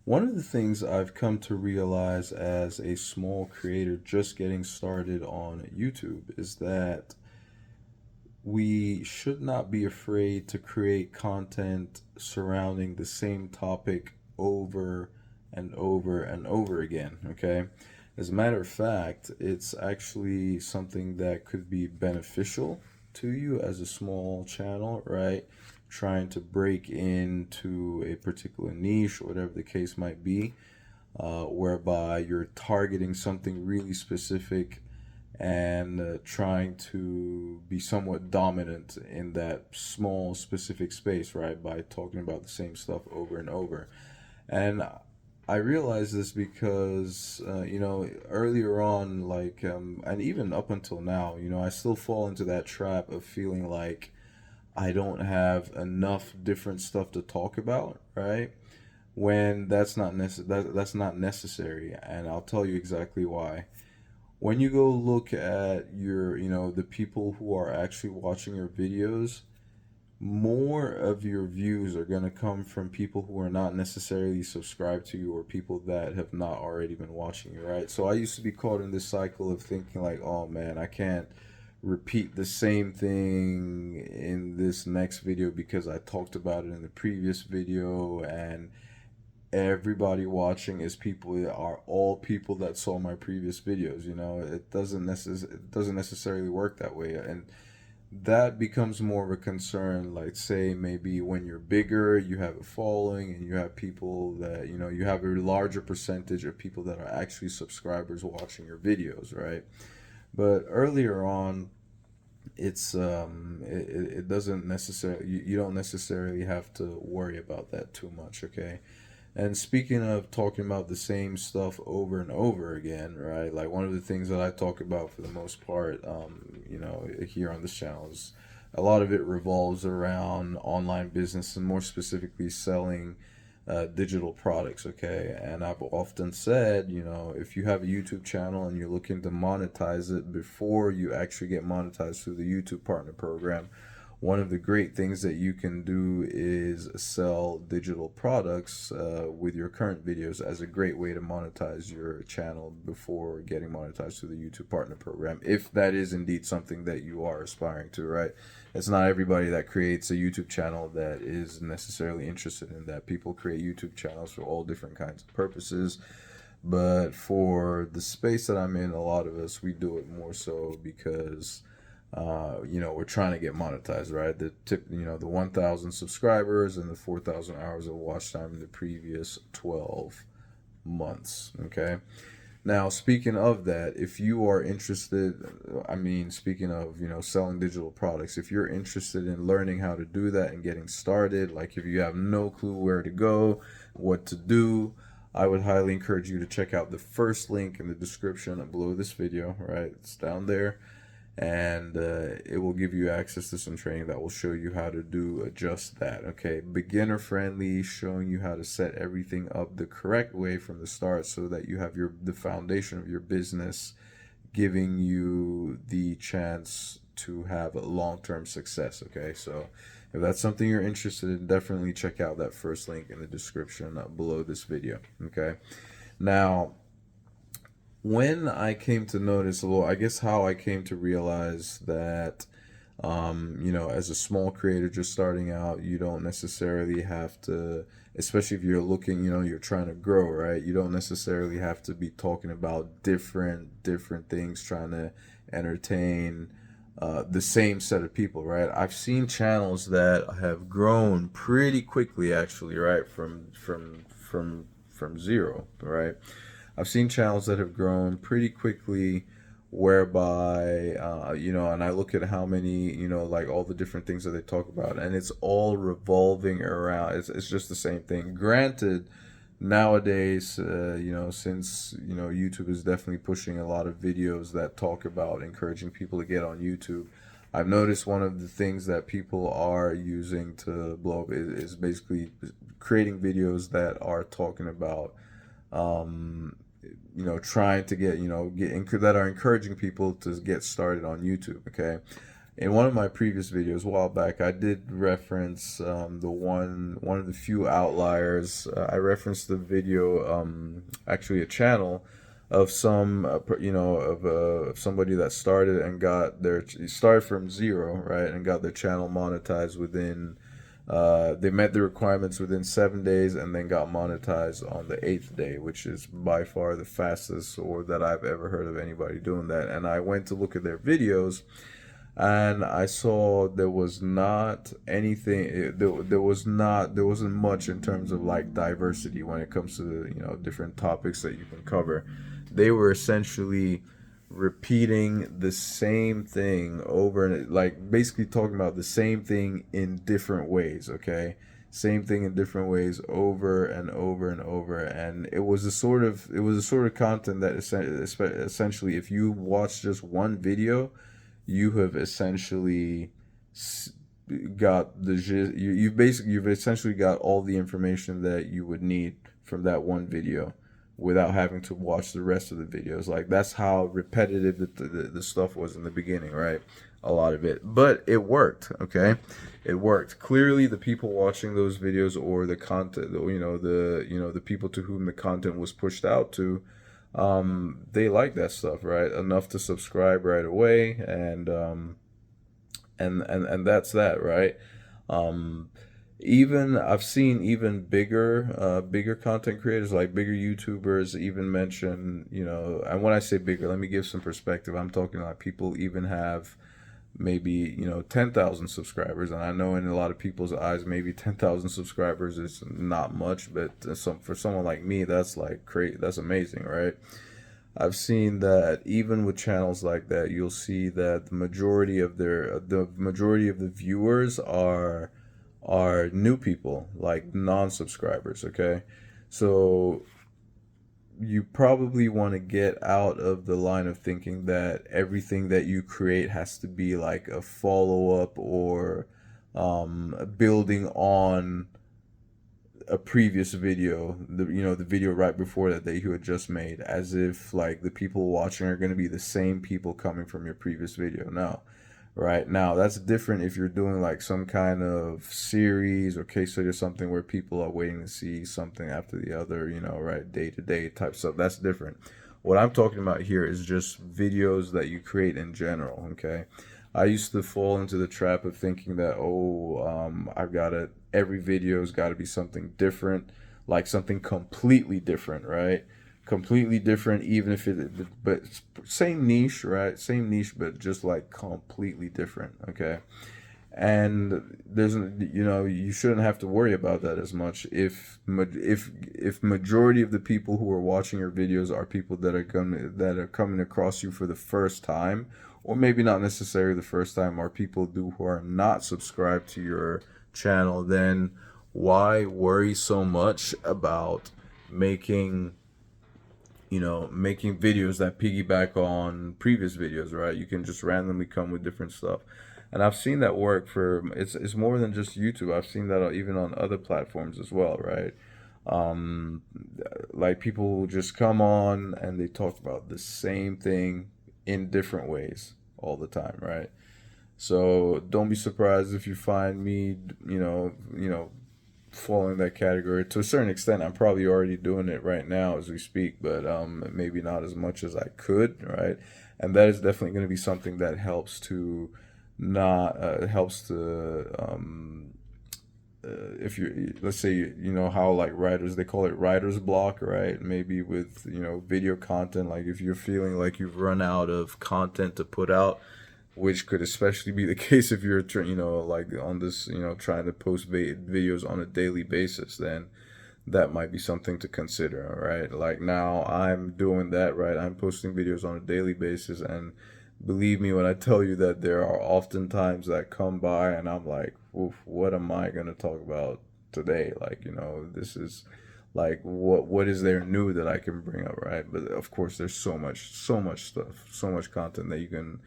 One of the things I've come to realize as a small creator just getting started on YouTube is that we should not be afraid to create content surrounding the same topic over and over and over again, okay? As a matter of fact, it's actually something that could be beneficial to you as a small channel, right? Trying to break into a particular niche, or whatever the case might be, whereby you're targeting something really specific and trying to be somewhat dominant in that small specific space, right? By talking about the same stuff over and over. And I realized this because, earlier on, and even up until now, I still fall into that trap of feeling like I don't have enough different stuff to talk about, right? When that's not necessary, and I'll tell you exactly why. When you go look at the people who are actually watching your videos, more of your views are going to come from people who are not necessarily subscribed to you or people that have not already been watching you, right? So I used to be caught in this cycle of thinking like, oh man, I can't repeat the same thing in this next video because I talked about it in the previous video, and everybody watching is people are all people that saw my previous videos. It doesn't necessarily work that way, and that becomes more of a concern. Like, say maybe when you're bigger, you have a following and you have people that you have a larger percentage of people that are actually subscribers watching your videos, right? But earlier on, it doesn't necessarily, you don't necessarily have to worry about that too much, okay? And speaking of talking about the same stuff over and over again, right? Like, one of the things that I talk about for the most part, here on this channel, is a lot of it revolves around online business, and more specifically selling digital products, okay? And I've often said, if you have a YouTube channel and you're looking to monetize it before you actually get monetized through the YouTube Partner Program, one of the great things that you can do is sell digital products with your current videos as a great way to monetize your channel before getting monetized through the YouTube Partner Program, if that is indeed something that you are aspiring to, right? It's not everybody that creates a YouTube channel that is necessarily interested in that. People create YouTube channels for all different kinds of purposes. But for the space that I'm in, a lot of us, we do it more so because we're trying to get monetized, right? The 1,000 subscribers and the 4,000 hours of watch time in the previous 12 months. Okay. Now, speaking of that, if you are interested, speaking of, selling digital products, if you're interested in learning how to do that and getting started, like if you have no clue where to go, what to do, I would highly encourage you to check out the first link in the description below this video, right? It's down there, and it will give you access to some training that will show you how to do just that. Okay, beginner friendly, showing you how to set everything up the correct way from the start so that you have the foundation of your business, giving you the chance to have a long-term success. Okay, so if that's something you're interested in, definitely check out that first link in the description below this video. Okay, now, when I came to notice, well, I guess how I came to realize that, as a small creator just starting out, you don't necessarily have to, especially if you're looking, you're trying to grow, right? You don't necessarily have to be talking about different things, trying to entertain the same set of people, right? I've seen channels that have grown pretty quickly, actually, right, from zero, right? I've seen channels that have grown pretty quickly, whereby, and I look at how many, like all the different things that they talk about, and it's all revolving around, it's just the same thing. Granted, nowadays, since, YouTube is definitely pushing a lot of videos that talk about encouraging people to get on YouTube, I've noticed one of the things that people are using to blow up is basically creating videos that are talking about, trying to get, that are encouraging people to get started on YouTube. Okay. in one of my previous videos a while back, I did reference the one of the few outliers. I referenced the video, actually a channel of some, of somebody that started and got their started from zero, right, and got their channel monetized within. They met the requirements within 7 days and then got monetized on the eighth day, which is by far the fastest or that I've ever heard of anybody doing that. And I went to look at their videos and I saw there was not anything. There wasn't much in terms of like diversity when it comes to the, different topics that you can cover. They were essentially repeating the same thing over and like basically talking about the same thing in different ways. Okay, same thing in different ways over and over and over, and it was a sort of content that essentially, if you watch just one video, you have essentially got the you've essentially got all the information that you would need from that one video without having to watch the rest of the videos. Like, that's how repetitive the stuff was in the beginning, right? A lot of it, but it worked. Okay, it worked. Clearly the people watching those videos, or the content, the people to whom the content was pushed out to, they like that stuff, right? Enough to subscribe right away, and that's that, right? Um, Even I've seen even bigger content creators, like bigger YouTubers, even mention, and when I say bigger, let me give some perspective. I'm talking like people even have maybe 10,000 subscribers, and I know in a lot of people's eyes maybe 10,000 subscribers is not much, but for someone like me, that's like great. That's amazing, right? I've seen that even with channels like that, you'll see that the majority of the viewers are new people, like non-subscribers. Okay, so you probably want to get out of the line of thinking that everything that you create has to be like a follow-up or building on a previous video, the video right before that you had just made, as if like the people watching are going to be the same people coming from your previous video. No, right? Now that's different if you're doing like some kind of series or case study or something where people are waiting to see something after the other, right, day to day type stuff. That's different. What I'm talking about here is just videos that you create in general. Okay, I used to fall into the trap of thinking that, I've got to, every video's got to be something different, like something completely different, right? Completely different, even if but same niche, right? Same niche, but just like completely different, okay? And you shouldn't have to worry about that as much if majority of the people who are watching your videos are people that are coming across you for the first time, or maybe not necessarily the first time, are people who are not subscribed to your channel. Then why worry so much about making making videos that piggyback on previous videos, right? You can just randomly come with different stuff. And I've seen that work for, it's more than just YouTube. I've seen that even on other platforms as well, right? Um, like people will just come on and they talk about the same thing in different ways all the time, right? So don't be surprised if you find me, fall in that category. To a certain extent, I'm probably already doing it right now as we speak, but maybe not as much as I could, right? And that is definitely going to be something that helps to not helps to if you, let's say, how like writers, they call it writer's block, right? Maybe with video content, like if you're feeling like you've run out of content to put out, which could especially be the case if you're like on this, trying to post videos on a daily basis, then that might be something to consider. All right, like now I'm doing that, right? I'm posting videos on a daily basis, and believe me when I tell you that there are often times that come by and I'm like, oof, what am I going to talk about today? Like, this is like, what is there new that I can bring up, right? But of course there's so much stuff, so much content that you can,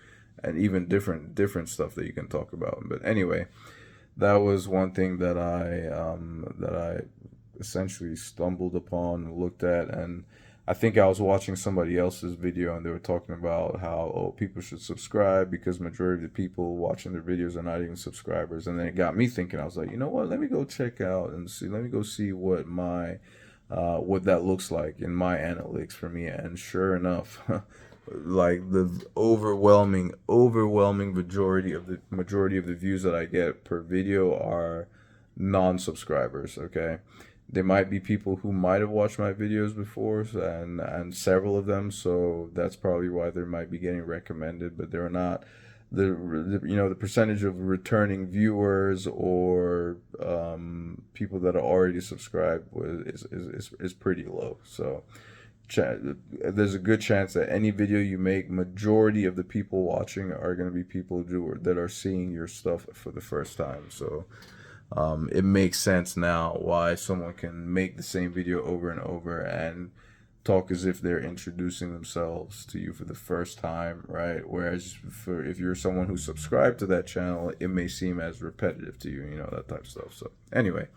and even different stuff that you can talk about. But anyway, that was one thing that I essentially stumbled upon, looked at, and I think I was watching somebody else's video and they were talking about how, oh, people should subscribe because majority of the people watching their videos are not even subscribers. And then it got me thinking. I was like, you know what? Let me go check out and see. Let me go see what my what that looks like in my analytics for me. And sure enough, like the overwhelming majority of the views that I get per video are non-subscribers. Okay, there might be people who might have watched my videos before, and several of them, so that's probably why they might be getting recommended, but they're not the percentage of returning viewers or people that are already subscribed is pretty low. So there's a good chance that any video you make, majority of the people watching are going to be people that are seeing your stuff for the first time. So it makes sense now why someone can make the same video over and over and talk as if they're introducing themselves to you for the first time, right? Whereas if you're someone who's subscribed to that channel, it may seem as repetitive to you, that type of stuff. So anyway,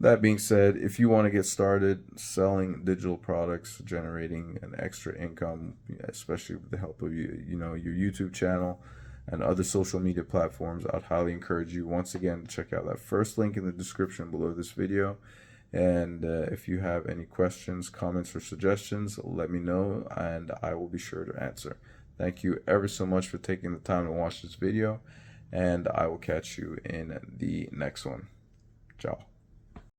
that being said, if you want to get started selling digital products, generating an extra income, especially with the help of your YouTube channel and other social media platforms, I'd highly encourage you once again to check out that first link in the description below this video. And if you have any questions, comments, or suggestions, let me know and I will be sure to answer. Thank you ever so much for taking the time to watch this video, and I will catch you in the next one. Ciao.